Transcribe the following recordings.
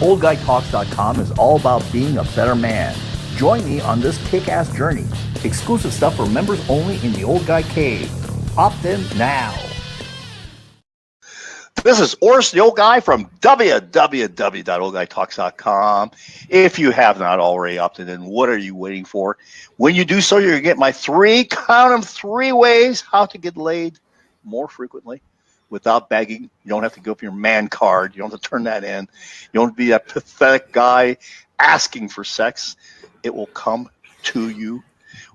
OldGuyTalks.com is all about being a better man. Join me on this kick-ass journey. Exclusive stuff for members only in the Old Guy Cave. Opt in now. This is Oris, the old guy from www.oldguytalks.com. If you have not already opted in, what are you waiting for? When you do so, you're going to get my three ways how to get laid more frequently without begging. You don't have to go up your man card. You don't have to turn that in. You don't have to be that pathetic guy asking for sex. It will come to you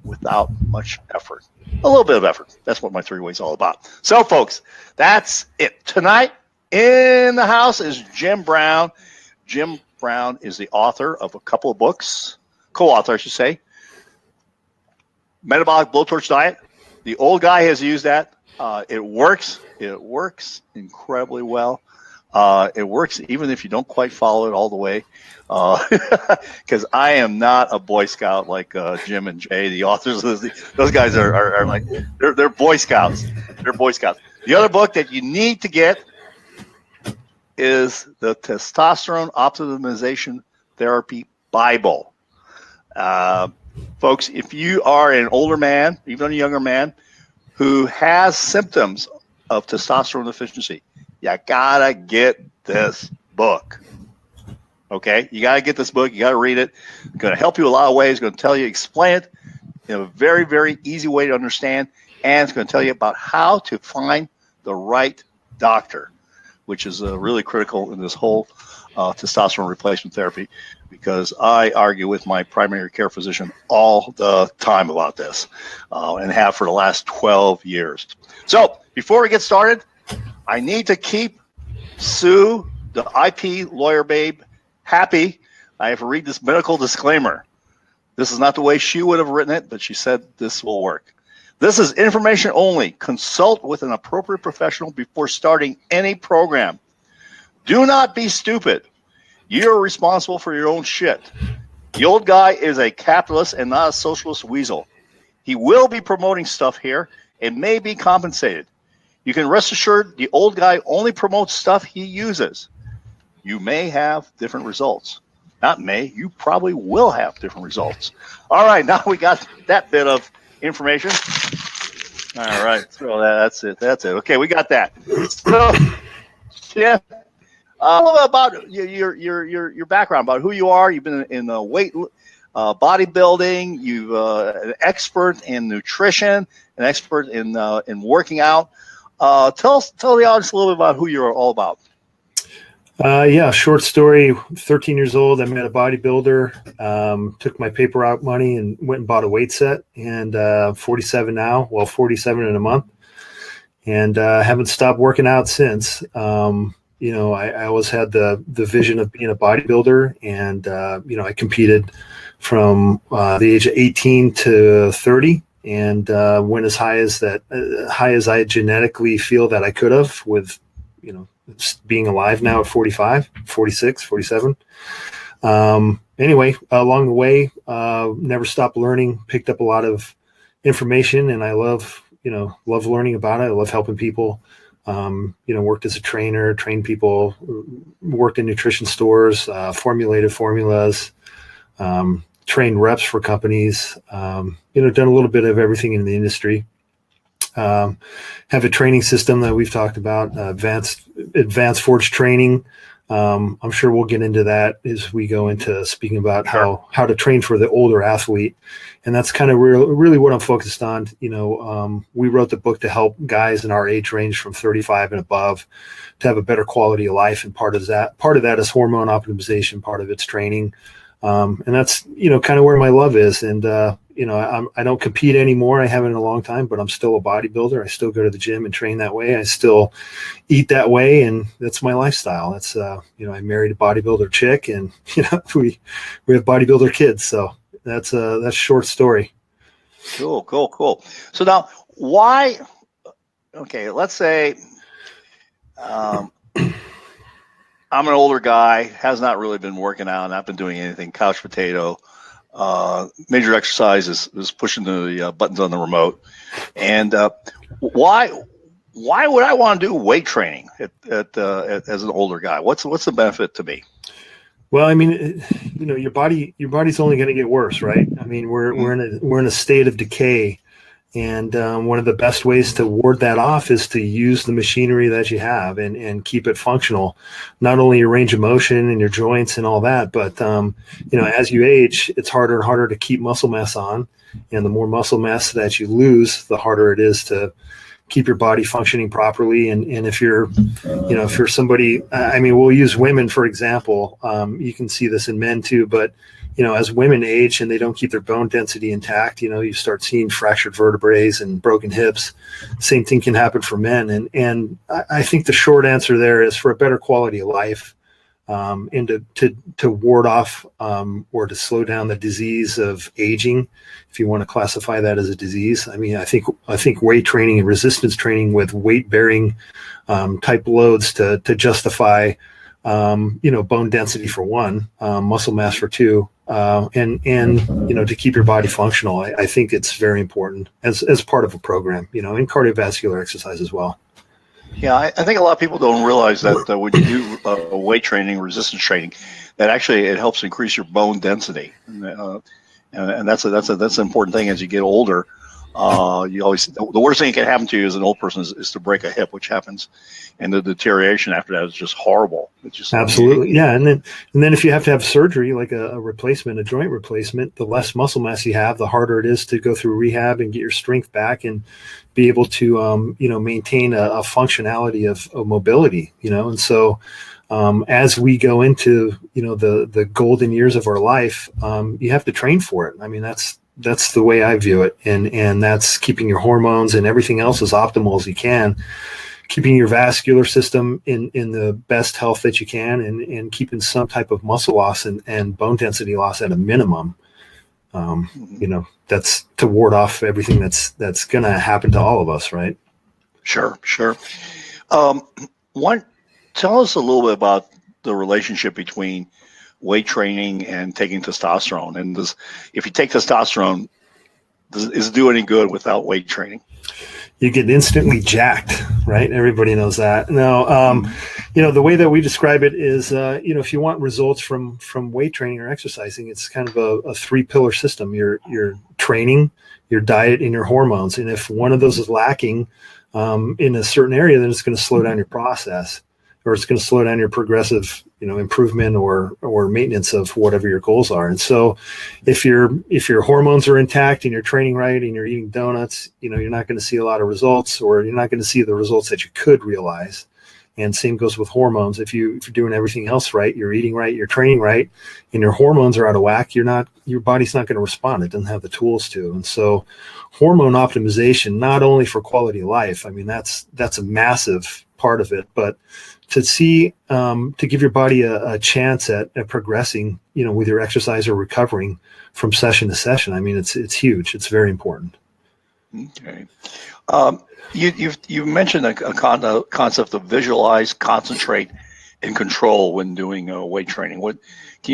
without much effort. A little bit of effort. That's what my three ways is all about. So, folks, that's it. Tonight in the house is Jim Brown. Jim Brown is the author of a couple of books, co-author, I should say. Metabolic Blowtorch Diet. The old guy has used that. It works. It works incredibly well. It works even if you don't quite follow it all the way. Because I am not a Boy Scout like Jim and Jay, the authors of this. Those guys are like they're Boy Scouts. They're Boy Scouts. The other book that you need to get is the Testosterone Optimization Therapy Bible. Folks, if you are an older man, even a younger man, who has symptoms of testosterone deficiency, you gotta get this book. Okay, you gotta get this book. You gotta read it. It's gonna help you a lot of ways. It's gonna tell you, explain it in a very, very easy way to understand, and it's gonna tell you about how to find the right doctor, which is really critical in this whole testosterone replacement therapy, because I argue with my primary care physician all the time about this, and have for the last 12 years. So before we get started, I need to keep Sue, the IP lawyer babe, happy. I have to read this medical disclaimer. This is not the way she would have written it, but she said this will work. This is information only. Consult with an appropriate professional before starting any program. Do not be stupid. You're responsible for your own shit. The old guy is a capitalist and not a socialist weasel. He will be promoting stuff here and may be compensated. You can rest assured the old guy only promotes stuff he uses. You may have different results. Not may, you probably will have different results. All right, now we got that bit of information. All right, so that's it. Okay, we got that. So, yeah, a little bit about your background, about who you are. You've been in weight bodybuilding. You've an expert in nutrition, an expert in working out. Tell the audience a little bit about who you're all about. Yeah, short story. 13 years old, I met a bodybuilder, took my paper route money and went and bought a weight set, and 47 now, 47 in a month, and haven't stopped working out since. I always had the vision of being a bodybuilder, and I competed from the age of 18 to 30, and went as high as I genetically feel that I could have with, being alive now at 45, 46, 47. Anyway, along the way, never stopped learning, picked up a lot of information, and I love learning about it. I love helping people. Worked as a trainer, trained people, worked in nutrition stores, formulated formulas, trained reps for companies, done a little bit of everything in the industry. Have a training system that we've talked about, advanced forge training. I'm sure we'll get into that as we go into speaking about how to train for the older athlete. And that's kind of really what I'm focused on. We wrote the book to help guys in our age range from 35 and above to have a better quality of life. And part of that is hormone optimization. Part of it's training. And that's, kind of where my love is. And, I don't compete anymore. I haven't in a long time, but I'm still a bodybuilder. I still go to the gym and train that way. I still eat that way. And that's my lifestyle. That's, I married a bodybuilder chick, and, we have bodybuilder kids. So that's a short story. Cool. So now let's say, I'm an older guy, has not really been working out, not been doing anything, couch potato. Major exercise is pushing the buttons on the remote. And why would I want to do weight training as an older guy? What's the benefit to me? Well, I mean, your body's only going to get worse, right? I mean, we're in a state of decay, and one of the best ways to ward that off is to use the machinery that you have and keep it functional, not only your range of motion and your joints and all that, but as you age, it's harder and harder to keep muscle mass on, and the more muscle mass that you lose, the harder it is to keep your body functioning properly. And if you're somebody, I mean, we'll use women, for example. You can see this in men too, but, as women age and they don't keep their bone density intact, you start seeing fractured vertebrae and broken hips. Same thing can happen for men. And I think the short answer there is for a better quality of life, and to ward off or to slow down the disease of aging, if you want to classify that as a disease. I mean, I think weight training and resistance training with weight bearing type loads to justify bone density for one, muscle mass for two, and to keep your body functional. I think it's very important as part of a program, in cardiovascular exercise as well. Yeah, I think a lot of people don't realize that when you do weight training, resistance training, that actually it helps increase your bone density, and that's an important thing as you get older. You always, the worst thing that can happen to you as an old person is to break a hip, which happens, and the deterioration after that is just horrible. It's just absolutely, yeah. And then if you have to have surgery, like a replacement, a joint replacement, the less muscle mass you have, the harder it is to go through rehab and get your strength back and be able to maintain a functionality of mobility. And so as we go into the golden years of our life, you have to train for it. I mean, that's the way I view it, and that's keeping your hormones and everything else as optimal as you can, keeping your vascular system in the best health that you can, and keeping some type of muscle loss and bone density loss at a minimum. That's to ward off everything that's going to happen to all of us, right? Sure. Tell us a little bit about the relationship between weight training and taking testosterone. And if you take testosterone, is it do any good without weight training? You get instantly jacked, right? Everybody knows that. Now, the way that we describe it is, if you want results from weight training or exercising, it's kind of a 3-pillar system. Your training, your diet, and your hormones. And if one of those is lacking in a certain area, then it's going to slow down your process, or it's going to slow down your progressive, improvement or maintenance of whatever your goals are. And so if your hormones are intact and you're training right and you're eating donuts, you're not going to see a lot of results, or you're not going to see the results that you could realize. And same goes with hormones. If you're doing everything else right, you're eating right, you're training right, and your hormones are out of whack, your body's not going to respond. It doesn't have the tools to. And so hormone optimization, not only for quality of life, I mean, that's a massive part of it, but to give your body a chance at progressing, with your exercise or recovering from session to session. I mean, it's huge. It's very important. Okay. You've mentioned a concept of visualize, concentrate, and control when doing weight training. Can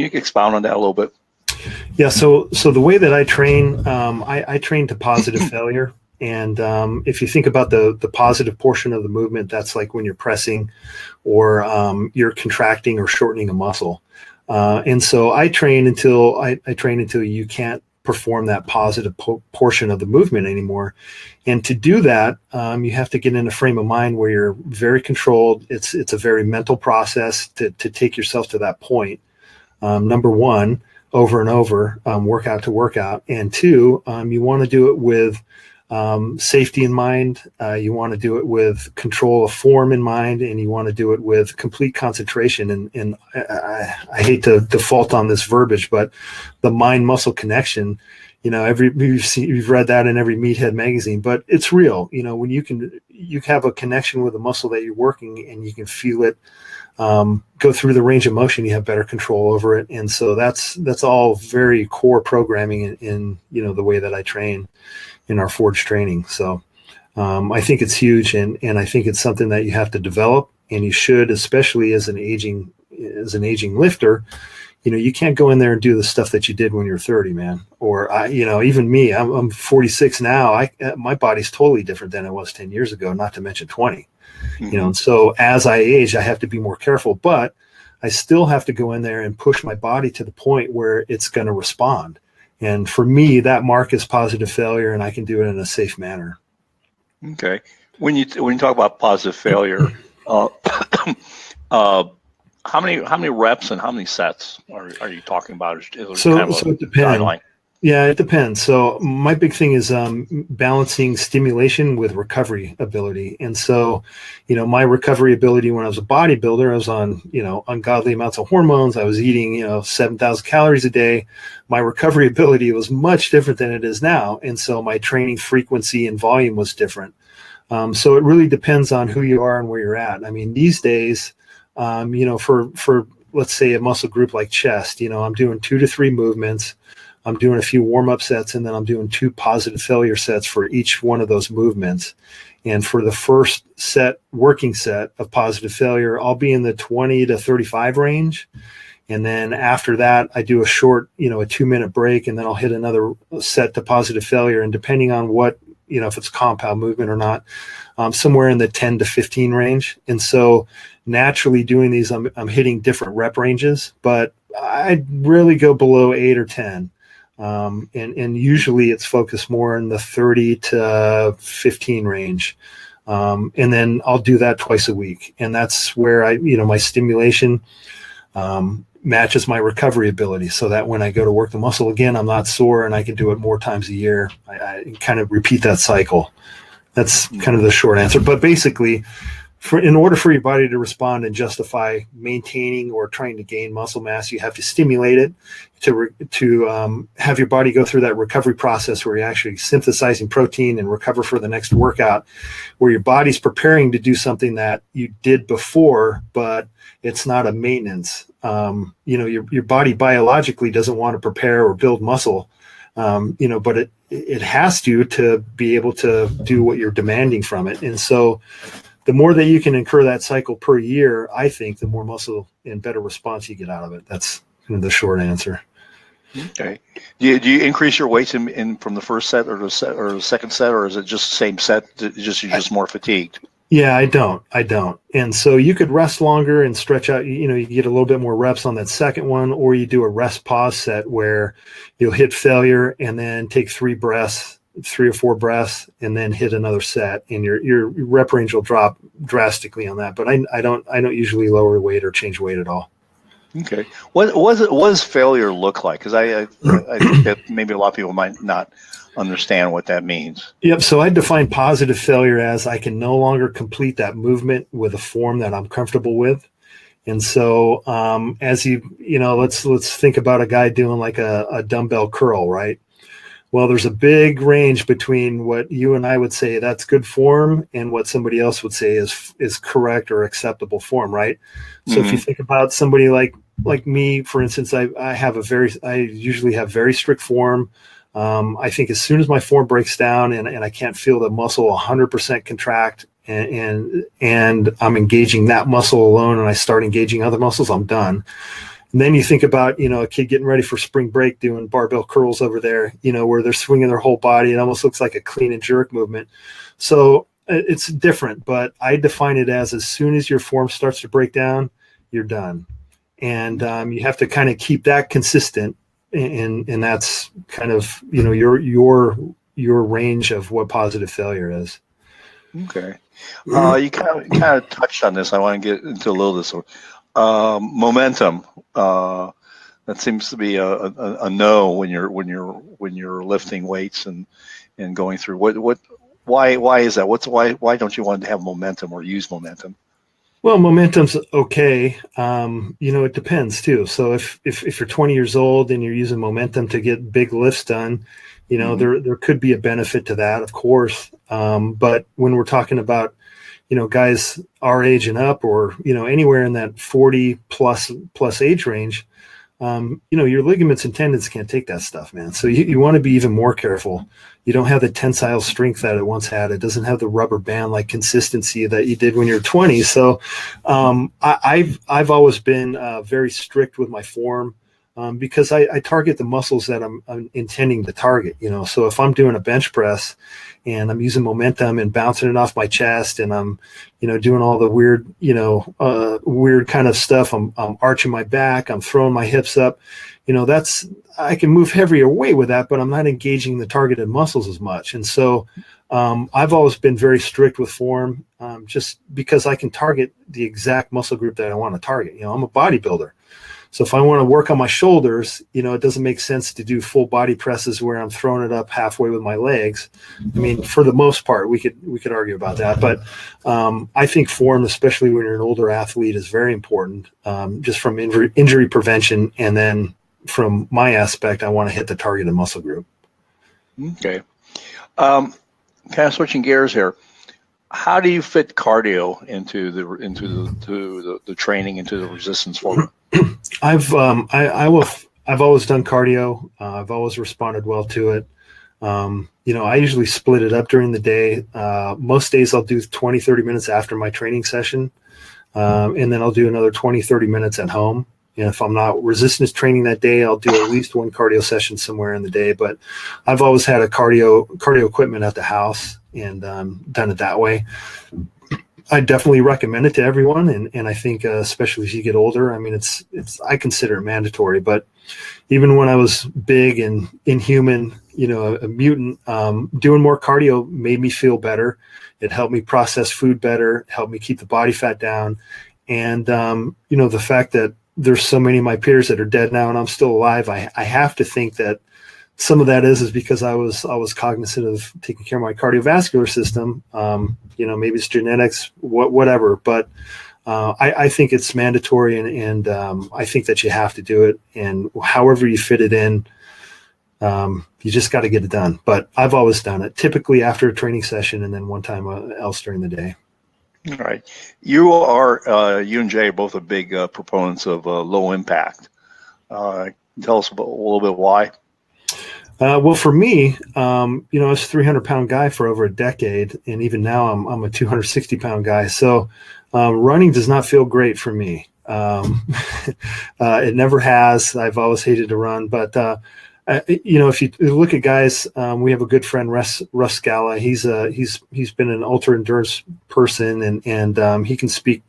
you expound on that a little bit? Yeah. So the way that I train, I train to positive failure. And if you think about the positive portion of the movement, that's like when you're pressing or you're contracting or shortening a muscle. And so I train until you can't perform that positive portion of the movement anymore. And to do that, you have to get in a frame of mind where you're very controlled. It's a very mental process to take yourself to that point. Number one, over and over, workout to workout. And two, you want to do it with safety in mind. You want to do it with control of form in mind, and you want to do it with complete concentration. And I hate to default on this verbiage, but the mind-muscle connection, you've read that in every meathead magazine, but it's real. When you have a connection with a muscle that you're working and you can feel it go through the range of motion, you have better control over it. And so that's all very core programming in the way that I train in our Forge training. So I think it's huge, and I think it's something that you have to develop, and you should, especially as an aging lifter. You can't go in there and do the stuff that you did when you're 30, man. Or even me, I'm 46 now. My body's totally different than it was 10 years ago, not to mention 20. Mm-hmm. And so as I age, I have to be more careful, but I still have to go in there and push my body to the point where it's going to respond. And for me, that mark is positive failure, and I can do it in a safe manner. Okay. When you talk about positive failure, uh, how many reps and how many sets are you talking about? Is So, kind of so a it depends. guideline? Yeah, it depends. So my big thing is balancing stimulation with recovery ability. And so, my recovery ability when I was a bodybuilder, I was on, ungodly amounts of hormones. I was eating, 7,000 calories a day. My recovery ability was much different than it is now. And so my training frequency and volume was different. So it really depends on who you are and where you're at. I mean, these days, for let's say a muscle group like chest, I'm doing 2 to 3 movements. I'm doing a few warm-up sets, and then I'm doing 2 positive failure sets for each one of those movements. And for the first working set of positive failure, I'll be in the 20 to 35 range. And then after that, I do a short, a 2-minute break, and then I'll hit another set to positive failure. And depending on what, if it's compound movement or not, somewhere in the 10 to 15 range. And so naturally doing these, I'm hitting different rep ranges, but I rarely go below 8 or 10. And usually it's focused more in the 30 to 15 range. And then I'll do that twice a week. And that's where my stimulation, matches my recovery ability, so that when I go to work the muscle again, I'm not sore and I can do it more times a year. I kind of repeat that cycle. That's kind of the short answer. But basically, in order for your body to respond and justify maintaining or trying to gain muscle mass, you have to stimulate it to have your body go through that recovery process where you're actually synthesizing protein and recover for the next workout, where your body's preparing to do something that you did before, but it's not a maintenance. Your body biologically doesn't want to prepare or build muscle, but it has to be able to do what you're demanding from it. And so the more that you can incur that cycle per year, I think the more muscle and better response you get out of it. That's kind of the short answer. Okay. Do you increase your weights in from the first set or the second set, or is it just the same set? You're just more fatigued? Yeah, I don't. And so you could rest longer and stretch out, you get a little bit more reps on that second one, or you do a rest pause set where you'll hit failure and then take 3 or 4 breaths and then hit another set, and your rep range will drop drastically on that. But I don't usually lower weight or change weight at all. Okay. What does failure look like? Because I think that maybe a lot of people might not understand what that means. Yep. So I define positive failure as I can no longer complete that movement with a form that I'm comfortable with. And so as let's think about a guy doing like a dumbbell curl, right? Well, there's a big range between what you and I would say that's good form and what somebody else would say is correct or acceptable form, right? So if you think about somebody like me, for instance, I usually have very strict form. I think as soon as my form breaks down and I can't feel the muscle 100% contract and I'm engaging that muscle alone and I start engaging other muscles, I'm done. And then you think about, a kid getting ready for spring break doing barbell curls over there, where they're swinging their whole body. It almost looks like a clean and jerk movement. So it's different, but I define it as soon as your form starts to break down, you're done. And you have to kind of keep that consistent. And that's kind of, your range of what positive failure is. Okay. You kind of touched on this. I want to get into a little of this. Momentum. That seems to be a no when you're lifting weights and going through. Why is that? Why don't you want to have momentum or use momentum? Well, momentum's okay. It depends too. So if you're 20 years old and you're using momentum to get big lifts done, there could be a benefit to that, of course. But when we're talking about, guys our age and up, or, anywhere in that 40 plus age range, your ligaments and tendons can't take that stuff, man. So you want to be even more careful. You don't have the tensile strength that it once had. It doesn't have the rubber band like consistency that you did when you're 20. So I've always been very strict with my form. because I target the muscles that I'm intending to target, So if I'm doing a bench press and I'm using momentum and bouncing it off my chest and I'm, doing all the weird, weird kind of stuff, I'm arching my back, I'm throwing my hips up, I can move heavier weight with that, but I'm not engaging the targeted muscles as much. And so I've always been very strict with form, just because I can target the exact muscle group that I want to target. I'm a bodybuilder. So if I want to work on my shoulders, it doesn't make sense to do full body presses where I'm throwing it up halfway with my legs. I mean, for the most part, we could argue about that, but I think form, especially when you're an older athlete, is very important, just from injury prevention. And then from my aspect, I want to hit the targeted muscle group. Okay. Kind of switching gears here. How do you fit cardio into the training, into the resistance form? I've always done cardio. I've always responded well to it. I usually split it up during the day. Most days I'll do 20, 30 minutes after my training session. And then I'll do another 20, 30 minutes at home. And if I'm not resistance training that day, I'll do at least one cardio session somewhere in the day. But I've always had a cardio equipment at the house and done it that way. I definitely recommend it to everyone, and I think especially as you get older, I mean, I consider it mandatory. But even when I was big and inhuman, a mutant, doing more cardio made me feel better. It helped me process food better, helped me keep the body fat down, and the fact that there's so many of my peers that are dead now and I'm still alive, I have to think that some of that is because I was cognizant of taking care of my cardiovascular system. Maybe it's genetics, whatever. But I think it's mandatory, and I think that you have to do it. And however you fit it in, you just got to get it done. But I've always done it, typically after a training session, and then one time else during the day. All right. You and Jay are both a big proponents of low impact. Tell us a little bit why. Well, for me, I was a 300-pound guy for over a decade, and even now I'm a 260-pound guy. So running does not feel great for me. It never has. I've always hated to run, but if you look at guys, we have a good friend, Russ Scala. He's been an ultra endurance person, and he can speak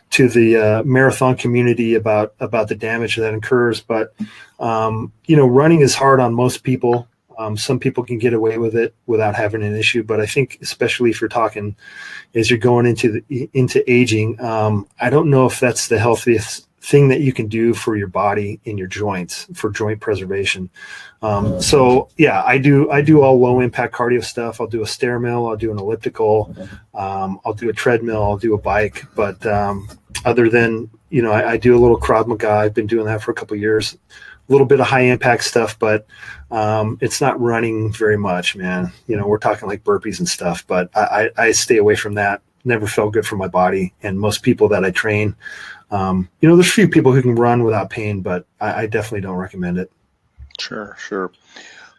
to the marathon community about the damage that occurs. But running is hard on most people. Some people can get away with it without having an issue, but I think especially if you're talking as you're going into aging, I don't know if that's the healthiest thing that you can do for your body and your joints for joint preservation. So yeah, I do all low impact cardio stuff. I'll do a stair mill, I'll do an elliptical, I'll do a treadmill, I'll do a bike. But other than, I do a little Krav Maga. I've been doing that for a couple of years, a little bit of high impact stuff, but it's not running very much, man. We're talking like burpees and stuff, but I stay away from that. Never felt good for my body. And most people that I train, there's few people who can run without pain, but I definitely don't recommend it. Sure.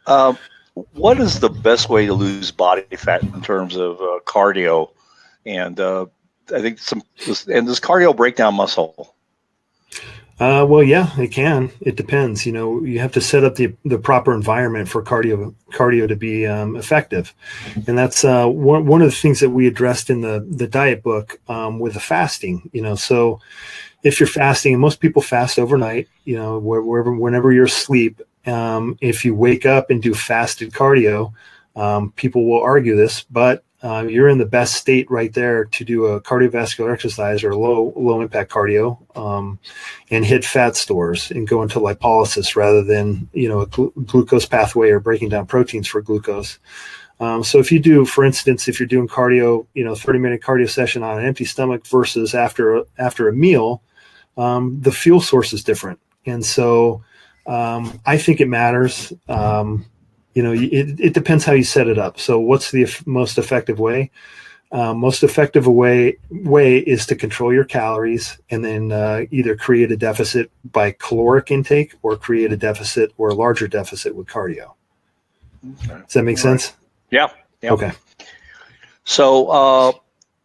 What is the best way to lose body fat in terms of cardio? And I think does cardio break down muscle? Well, yeah, it can. It depends. You have to set up the proper environment for cardio to be effective. And that's one of the things that we addressed in the diet book with the fasting. So if you're fasting, and most people fast overnight, whenever you're asleep, if you wake up and do fasted cardio, people will argue this, but you're in the best state right there to do a cardiovascular exercise or low impact cardio, and hit fat stores and go into lipolysis rather than, a glucose pathway or breaking down proteins for glucose. So if you do, for instance, if you're doing cardio, 30-minute cardio session on an empty stomach versus after a meal, the fuel source is different. And so I think it matters. It depends how you set it up. So what's the most effective way? Most effective way is to control your calories and then either create a deficit by caloric intake or create a deficit or a larger deficit with cardio. Okay. Does that make sense? Yeah. Okay. So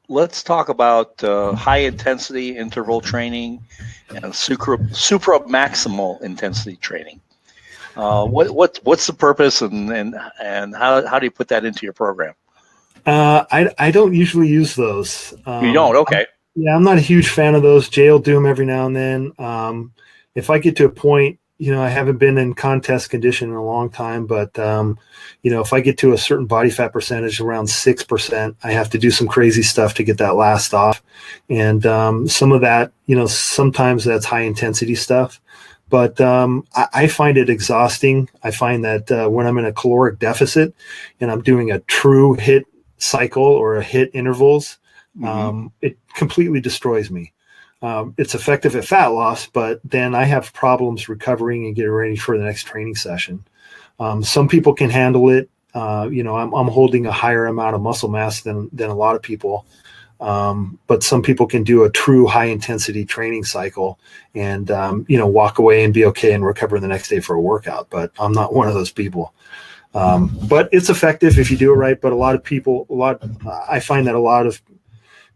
let's talk about high intensity interval training and super maximal intensity training. What's the purpose and how do you put that into your program? I don't usually use those. You don't? Okay. Yeah, I'm not a huge fan of those. Jay will do them every now and then. If I get to a point, I haven't been in contest condition in a long time, but if I get to a certain body fat percentage around 6%, I have to do some crazy stuff to get that last off. And some of that, sometimes that's high intensity stuff. But I find it exhausting. I find that when I'm in a caloric deficit and I'm doing a true HIIT cycle or a HIIT intervals, it completely destroys me. It's effective at fat loss, but then I have problems recovering and getting ready for the next training session. Some people can handle it. I'm holding a higher amount of muscle mass than a lot of people. But some people can do a true high intensity training cycle and, walk away and be okay and recover the next day for a workout. But I'm not one of those people. But it's effective if you do it right. But I find that a lot of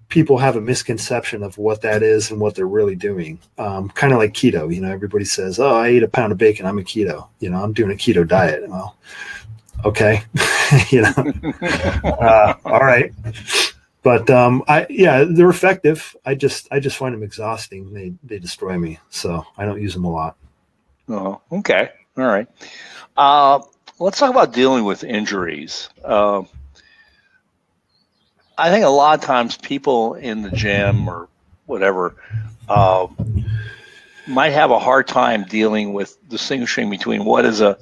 people have a misconception of what that is and what they're really doing. Kind of like keto, everybody says, oh, I eat a pound of bacon, I'm a keto, I'm doing a keto diet. Well, okay. All right. But they're effective. I just find them exhausting. They destroy me. So I don't use them a lot. Oh, okay. All right. Let's talk about dealing with injuries. I think a lot of times people in the gym or whatever might have a hard time dealing with distinguishing between what is an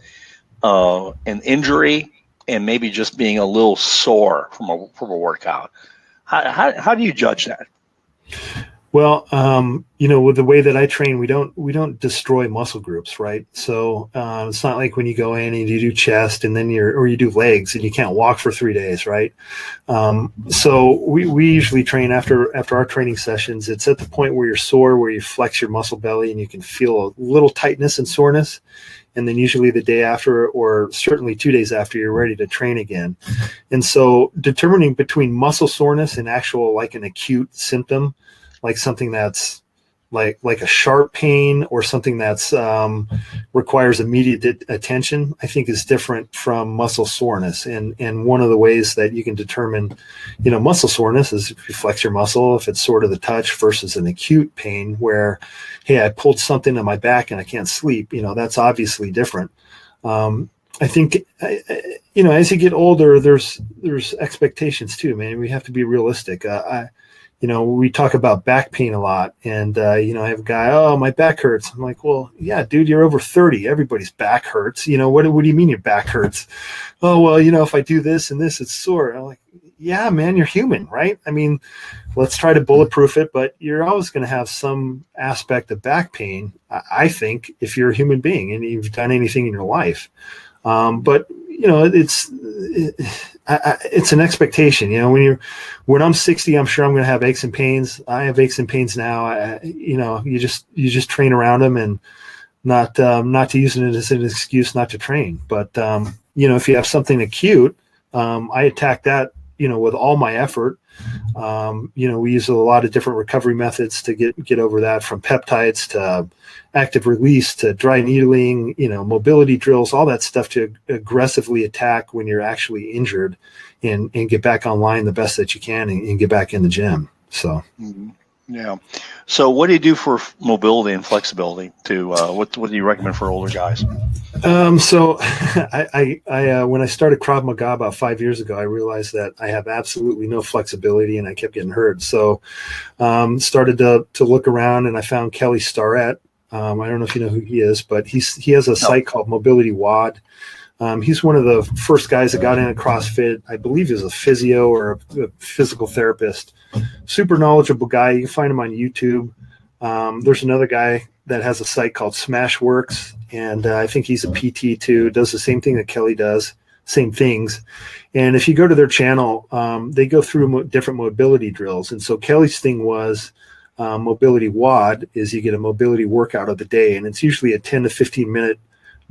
injury and maybe just being a little sore from a workout. How do you judge that? Well, with the way that I train, we don't destroy muscle groups, right? So it's not like when you go in and you do chest and then you do legs and you can't walk for 3 days, right? So we usually train after our training sessions. It's at the point where you're sore, where you flex your muscle belly and you can feel a little tightness and soreness. And then usually the day after, or certainly 2 days after, you're ready to train again. And so determining between muscle soreness and actual like an acute symptom, like something that's like a sharp pain or something that's requires immediate attention, I think is different from muscle soreness. And one of the ways that you can determine, muscle soreness is if you flex your muscle, if it's sore to the touch versus an acute pain where, hey, I pulled something on my back and I can't sleep, that's obviously different. I think, as you get older, there's expectations too, man. We have to be realistic. We talk about back pain a lot and, I have a guy, oh, my back hurts. I'm like, well, yeah, dude, you're over 30. Everybody's back hurts. What do you mean your back hurts? Oh, well, if I do this and this, it's sore. I'm like, yeah, man, you're human, right? I mean, let's try to bulletproof it, but you're always going to have some aspect of back pain, I think, if you're a human being and you've done anything in your life. But it's an expectation, when I'm 60, I'm sure I'm going to have aches and pains. I have aches and pains now. You just train around them and not to use it as an excuse not to train. But, if you have something acute, I attack that, with all my effort. We use a lot of different recovery methods to get over that, from peptides to active release to dry needling, mobility drills, all that stuff to aggressively attack when you're actually injured and get back online the best that you can and get back in the gym. So, yeah. So what do you do for mobility and flexibility what do you recommend for older guys? So I when I started Krav Maga about 5 years ago, I realized that I have absolutely no flexibility and I kept getting hurt. So, started to look around and I found Kelly Starrett. I don't know if you know who he is, but he has a site called Mobility WOD. He's one of the first guys that got into CrossFit. I believe he's a physio or a physical therapist. Super knowledgeable guy. You can find him on YouTube. There's another guy that has a site called Smashworks, and I think he's a PT too. Does the same thing that Kelly does, same things. And if you go to their channel, they go through different mobility drills. And so Kelly's thing was Mobility WOD is you get a mobility workout of the day, and it's usually a 10 to 15 minute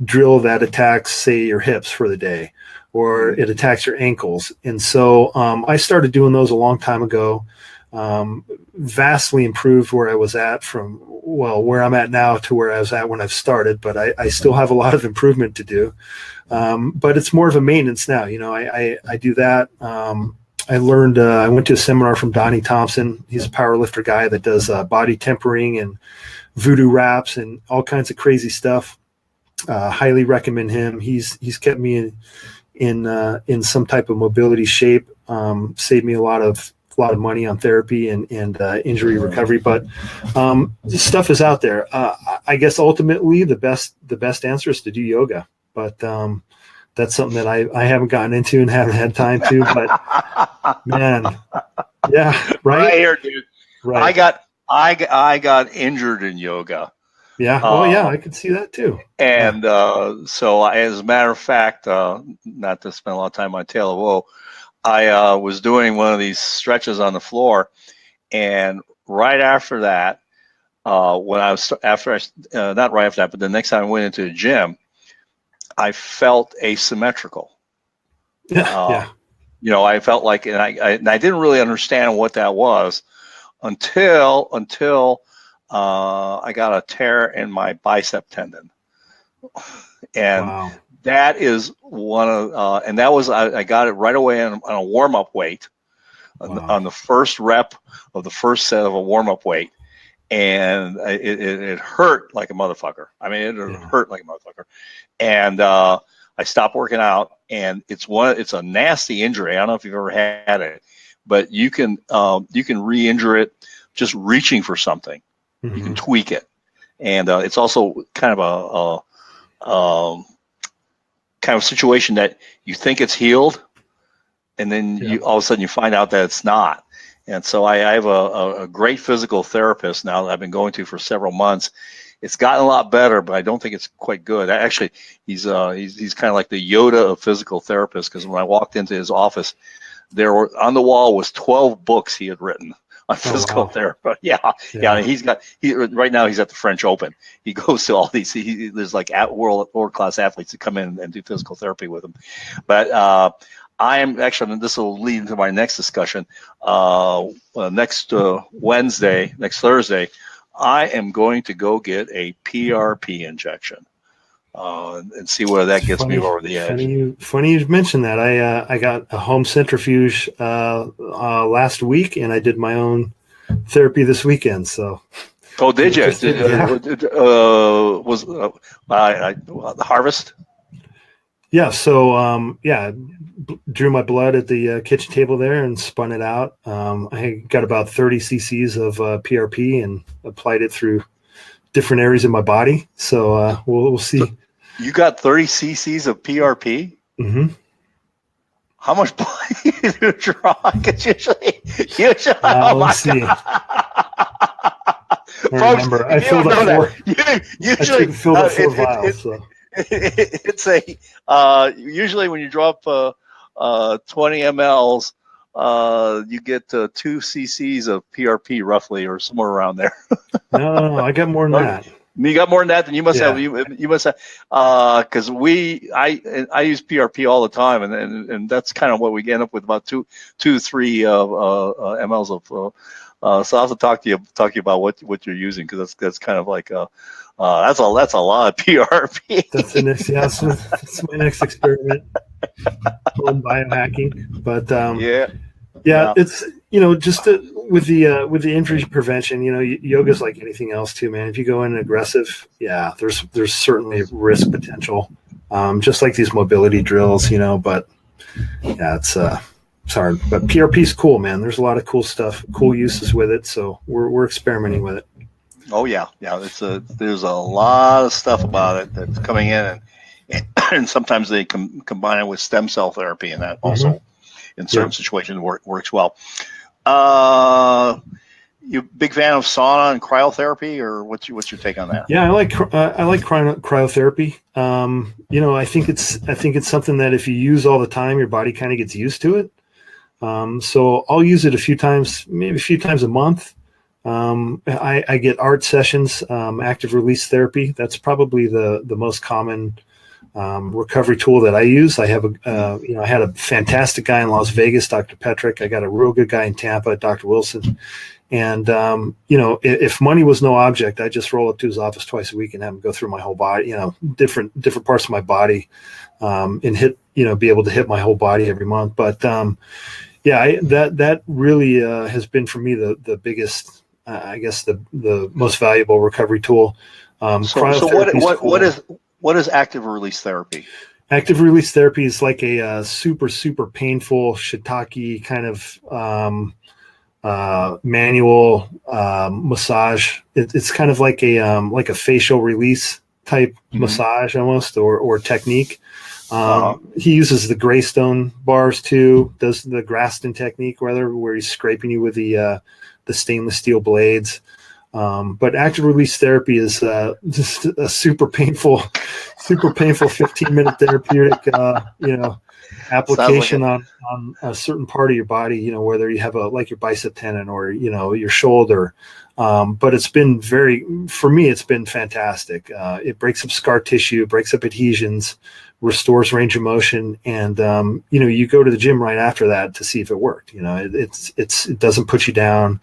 drill that attacks, say, your hips for the day, or it attacks your ankles. And so I started doing those a long time ago. Vastly improved where I was at from, well, where I'm at now to where I was at when I started, but I still have a lot of improvement to do. But it's more of a maintenance now. You know, I do that. I learned, I went to a seminar from Donnie Thompson. He's a power lifter guy that does body tempering and voodoo wraps and all kinds of crazy stuff. Highly recommend him. He's kept me in some type of mobility shape, saved me a lot of money on therapy and injury recovery, but this stuff is out there. I guess ultimately the best answer is to do yoga, but that's something that I haven't gotten into and haven't had time to, but man, yeah, right here, dude. Right. I got injured in yoga. Yeah. Oh yeah, I could see that too. And so as a matter of fact, not to spend a lot of time on Tail of Woe, I was doing one of these stretches on the floor, and right after that, when I was not right after that, but the next time I went into the gym, I felt asymmetrical. Yeah. You know, I felt like, and I didn't really understand what that was until I got a tear in my bicep tendon, and Wow. that is one of, and that was, I got it right away on a warm-up weight, on the first rep of the first set of a warm-up weight. And it hurt like a motherfucker. I mean, it hurt like a motherfucker. And I stopped working out, and it's a nasty injury. I don't know if you've ever had it, but you can re-injure it just reaching for something. Mm-hmm. You can tweak it. And it's also kind of a situation that you think it's healed, and then you all of a sudden you find out that it's not. And so I have a great physical therapist now that I've been going to for several months. It's gotten a lot better, but I don't think it's quite good. Actually, he's kind of like the Yoda of physical therapists, because when I walked into his office, there were on the wall was 12 books he had written on physical therapy. Yeah. Right now he's at the French Open. He goes to all these. There's like world class athletes that come in and do physical therapy with him, but. I am actually, and this will lead into my next discussion. Next Thursday, I am going to go get a PRP injection and see whether that gets me over the edge. Funny you mentioned that. I got a home centrifuge last week, and I did my own therapy this weekend. So. Oh, did you? Was Harvest? Yeah. So drew my blood at the kitchen table there and spun it out. I got about 30 cc's of PRP and applied it through different areas of my body. So we'll see. So you got 30 cc's of PRP? Mm-hmm. How much blood do you draw? Because usually, oh my see. God. Folks, remember, I filled up four vials. So. It's usually when you drop 20 mLs, you get 2 cc's of PRP roughly, or somewhere around there. No, I got more than that. You got more than that, then you must have. You must have, because I use PRP all the time, and that's kind of what we end up with, about 3 mLs of. So I'll have to talk to you about what you're using, because that's kind of like that's a lot of PRP. That's my next experiment on biohacking. But it's just with the injury prevention. Yoga's like anything else too, man. If you go in aggressive, there's certainly risk potential, just like these mobility drills, But it's hard. But PRP is cool, man. There's a lot of cool stuff, cool uses with it. So we're experimenting with it. Oh yeah. There's a lot of stuff about it that's coming in, and sometimes they combine it with stem cell therapy, and that also in certain situations works well. You big fan of sauna and cryotherapy, or what's your take on that? Yeah, I like cryotherapy. I think it's something that if you use all the time, your body kind of gets used to it. So I'll use it maybe a few times a month. I get art sessions, active release therapy. That's probably the most common recovery tool that I use. I have I had a fantastic guy in Las Vegas, Dr. Petrick. I got a real good guy in Tampa, Dr. Wilson. And, if money was no object, I just roll up to his office twice a week and have him go through my whole body, different parts of my body, and hit, be able to hit my whole body every month. But, that really has been for me the biggest, I guess the most valuable recovery tool. So what is active release therapy? Active release therapy is like a super, super painful shiitake kind of manual massage. It's kind of like a facial release type massage almost, or technique. He uses the Greystone bars too, does the Graston technique where he's scraping you with the stainless steel blades. But active release therapy is just a super painful 15-minute therapeutic, application on a certain part of your body, whether you have like your bicep tendon or, your shoulder. But it's been for me, it's been fantastic. It breaks up scar tissue, breaks up adhesions, restores range of motion. And, you go to the gym right after that to see if it worked. It doesn't put you down.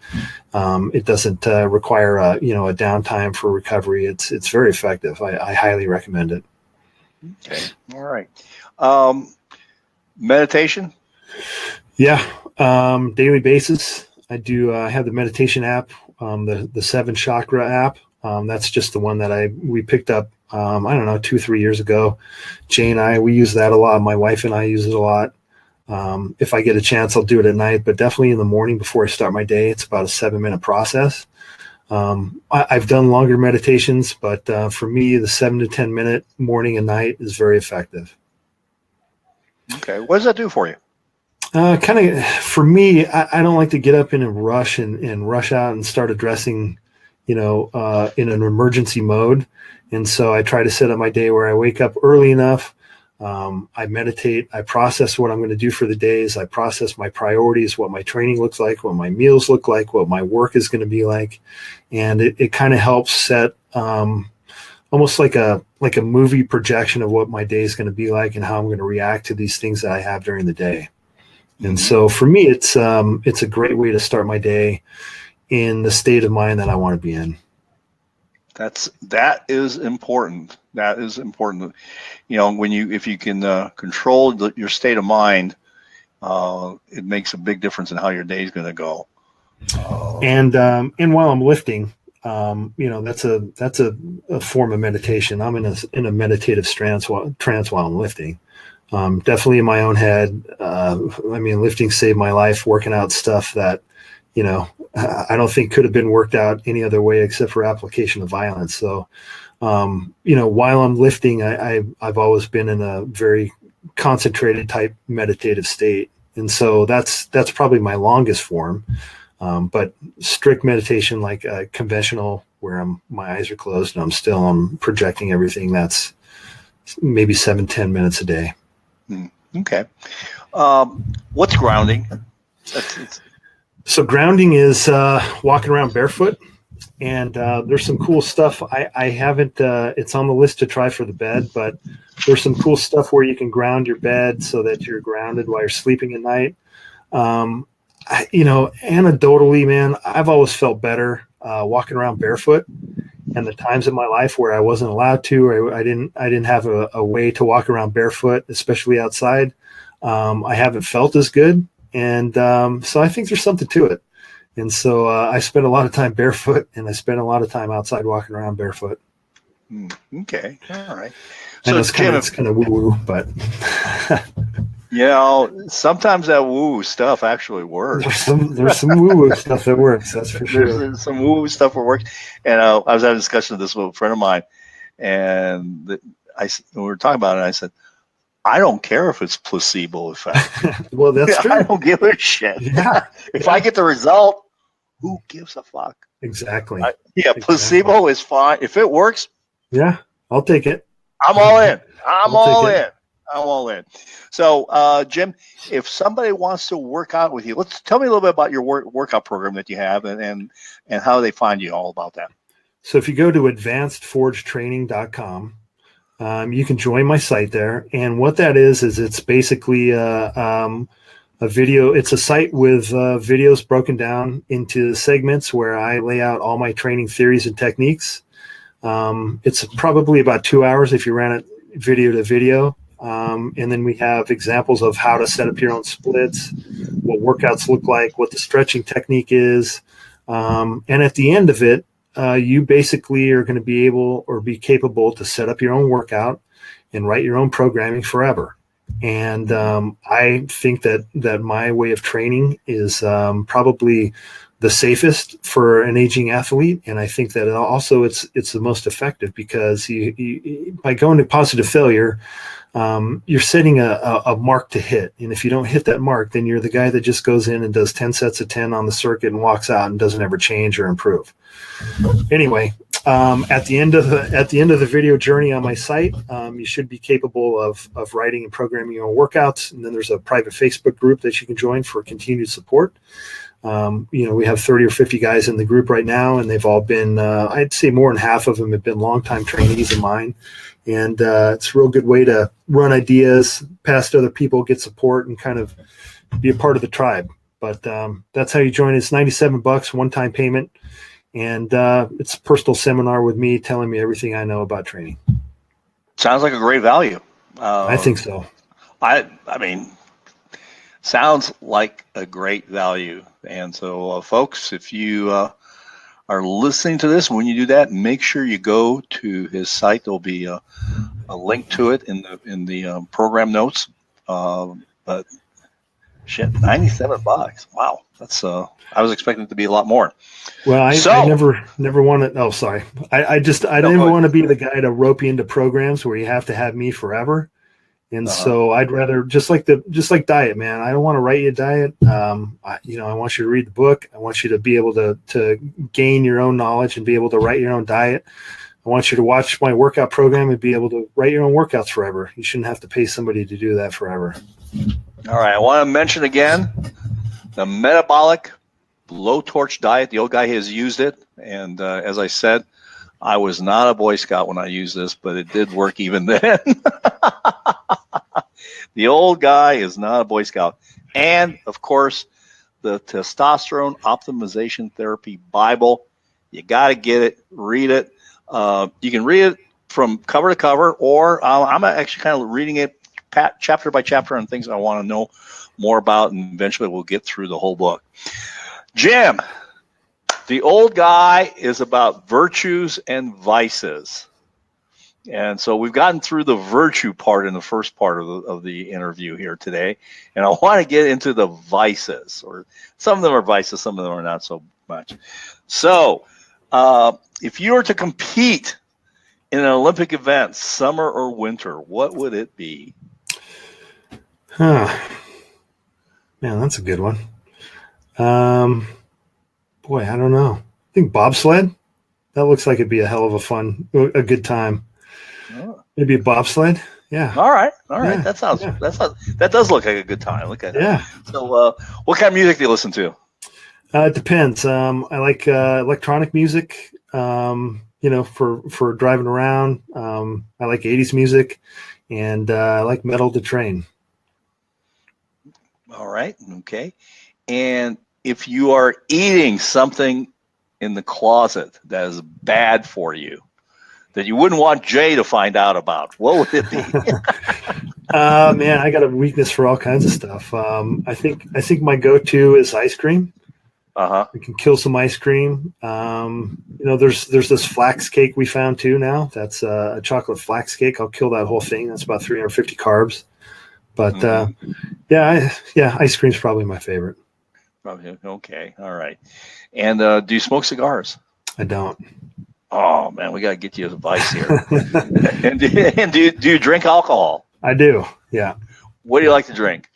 It doesn't require a downtime for recovery. It's very effective. I highly recommend it. Okay. All right. Meditation? Yeah. Daily basis. I do have the meditation app, the 7 Chakra app. That's just the one that we picked up, 2-3 years ago. Jay and we use that a lot. My wife and I use it a lot. If I get a chance, I'll do it at night, but definitely in the morning before I start my day. It's about a 7-minute process. I've done longer meditations, but for me, the 7 to 10 minute morning and night is very effective. Okay. What does that do for you? Kind of, for me, I don't like to get up in a rush and rush out and start addressing, in an emergency mode. And so I try to set up my day where I wake up early enough. I meditate. I process what I'm going to do for the days. I process my priorities, what my training looks like, what my meals look like, what my work is going to be like. And it kind of helps set almost like a movie projection of what my day is going to be like and how I'm going to react to these things that I have during the day. And so for me, it's a great way to start my day in the state of mind that I want to be in. That is important. That is important. If you can control your state of mind, it makes a big difference in how your day is going to go. And while I'm lifting, that's a form of meditation. I'm in a meditative trance while I'm lifting. Definitely in my own head. Lifting saved my life. Working out stuff that, I don't think could have been worked out any other way except for application of violence. So, while I'm lifting, I've always been in a very concentrated type meditative state. And so that's probably my longest form. But strict meditation, like conventional, where my eyes are closed and I'm projecting everything, that's maybe 7-10 minutes a day. Okay. What's grounding? So grounding is walking around barefoot, and there's some cool stuff. I haven't, it's on the list to try for the bed, but there's some cool stuff where you can ground your bed so that you're grounded while you're sleeping at night. Anecdotally, man, I've always felt better walking around barefoot. And the times in my life where I wasn't allowed to, or I didn't have a way to walk around barefoot, especially outside, I haven't felt as good. And so I think there's something to it. And so I spent a lot of time barefoot, and I spent a lot of time outside walking around barefoot. Okay. All right. So it's kind of woo-woo, but sometims that woo stuff actually works. There's some woo-woo stuff that works. That's for sure. There's some woo stuff that works. And I was having a discussion of this with a friend of mine, and we were talking about it. And I said, I don't care if it's placebo effect. Well, that's true. I don't give a shit. Yeah. If I get the result, who gives a fuck? Exactly. Placebo is fine. If it works, yeah, I'll take it. I'm all in. I'm all in. So, Jim, if somebody wants to work out with you, tell me a little bit about your workout program that you have and how they find you, all about that. So if you go to advancedforgetraining.com, You can join my site there. And what that is it's basically a video. It's a site with videos broken down into segments where I lay out all my training theories and techniques. It's probably about 2 hours if you ran it video to video. And then we have examples of how to set up your own splits, what workouts look like, what the stretching technique is. And at the end of it, you basically are going to be able or be capable to set up your own workout and write your own programming forever. And I think that my way of training is probably the safest for an aging athlete, and I think that also it's the most effective because you by going to positive failure, you're setting a mark to hit, and if you don't hit that mark, then you're the guy that just goes in and does 10 sets of 10 on the circuit and walks out and doesn't ever change or improve. Anyway, at the end of the video journey on my site, you should be capable of writing and programming your own workouts, and then there's a private Facebook group that you can join for continued support. We have 30 or 50 guys in the group right now, and they've all been, I'd say more than half of them have been longtime trainees of mine. And it's a real good way to run ideas past other people, get support, and kind of be a part of the tribe. But that's how you join. It's $97, one-time payment. And it's a personal seminar with me telling me everything I know about training. Sounds like a great value. I think so. I mean, sounds like a great value. And so, folks, if you are listening to this, when you do that, make sure you go to his site. There'll be a link to it in the program notes. But shit, $97. Wow, that's I was expecting it to be a lot more. Well, I never wanted. Oh, sorry. I never want to be the guy to rope you into programs where you have to have me forever. And so I'd rather just like diet, man. I don't want to write you a diet. I want you to read the book. I want you to be able to gain your own knowledge and be able to write your own diet. I want you to watch my workout program and be able to write your own workouts forever. You shouldn't have to pay somebody to do that forever. All right. I want to mention again the metabolic low torch diet. The old guy has used it. And as I said, I was not a Boy Scout when I used this, but it did work even then. The old guy is not a Boy Scout. And, of course, the Testosterone Optimization Therapy Bible. You got to get it, read it. You can read it from cover to cover, or I'm actually kind of reading it chapter by chapter on things I want to know more about, and eventually we'll get through the whole book. Jim, the old guy is about virtues and vices. And so we've gotten through the virtue part in the first part of the interview here today. And I want to get into the vices, or some of them are vices, some of them are not so much. So if you were to compete in an Olympic event, summer or winter, what would it be? Man, that's a good one. Boy, I don't know. I think bobsled. That looks like it'd be a hell of a good time. Oh. Maybe a bobsled. Yeah. All right. Yeah. That does look like a good time. Look at that. So, what kind of music do you listen to? It depends. I like electronic music. For driving around. I like 80s music, and I like metal to train. All right. Okay. And if you are eating something in the closet that is bad for you, that you wouldn't want Jay to find out about, what would it be? Man, I got a weakness for all kinds of stuff. I think my go-to is ice cream. Uh-huh. We can kill some ice cream. There's this flax cake we found too now. That's a chocolate flax cake. I'll kill that whole thing. That's about 350 carbs. But ice cream's probably my favorite. Okay. All right. And do you smoke cigars? I don't. Oh man, we gotta get you advice here. and do you drink alcohol? I do. Yeah. What do you like to drink?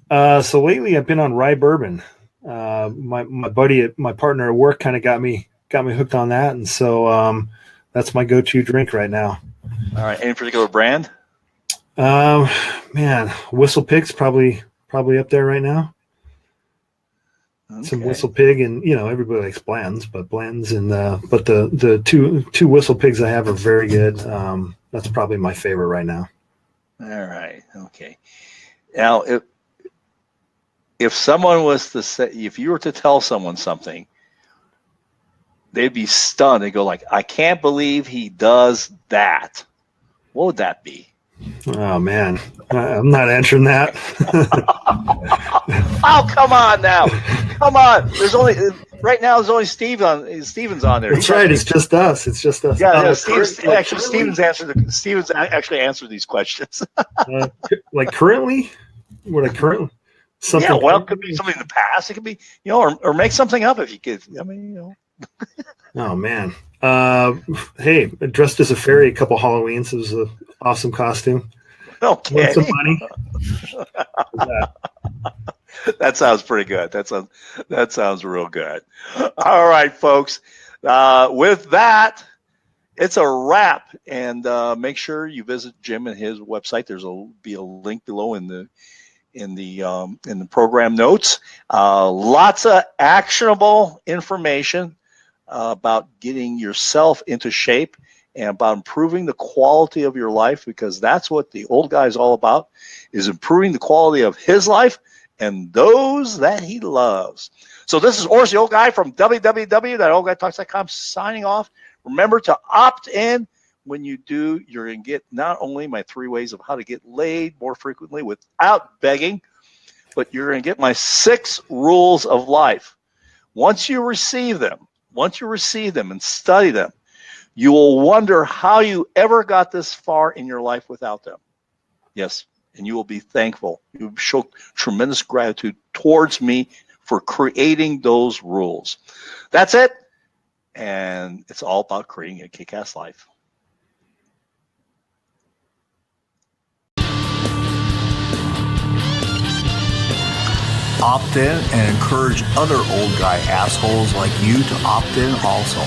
So lately I've been on rye bourbon. My buddy, my partner at work, kind of got me hooked on that, and so that's my go-to drink right now. All right. Any particular brand? Man, Whistle Pig's probably up there right now. some Okay. Whistle Pig, and everybody likes blends, but blends and but the two Whistle Pigs I have are very good. That's probably my favorite right now. All right. Okay. Now, if someone was to say, if you were to tell someone something, they'd be stunned. They go like, "I can't believe he does that." What would that be? Oh man, I'm not answering that. Oh, come on now, come on. There's only right now. There's only Steven's on there. That's right. It's just us. It's just us. Yeah. Currently, Steven's actually answered these questions. like currently, what I currently something. Yeah. Well, it could be something in the past. It could be or make something up if you could. I mean. Oh man. Hey, dressed as a fairy a couple Halloweens. It was an awesome costume. Okay. Want some money? That sounds pretty good. That sounds real good. All right, folks. With that, it's a wrap. And make sure you visit Jim and his website. There'll be a link below in the program notes. Lots of actionable information about getting yourself into shape and about improving the quality of your life, because that's what the old guy is all about, is improving the quality of his life and those that he loves. So this is Horace, the old guy from www.oldguytalks.com signing off. Remember to opt in. When you do, you're going to get not only my 3 ways of how to get laid more frequently without begging, but you're going to get my 6 rules of life. Once you receive them and study them, you will wonder how you ever got this far in your life without them. Yes, and you will be thankful. You will show tremendous gratitude towards me for creating those rules. That's it. And it's all about creating a kick-ass life. Opt in and encourage other old guy assholes like you to opt in also.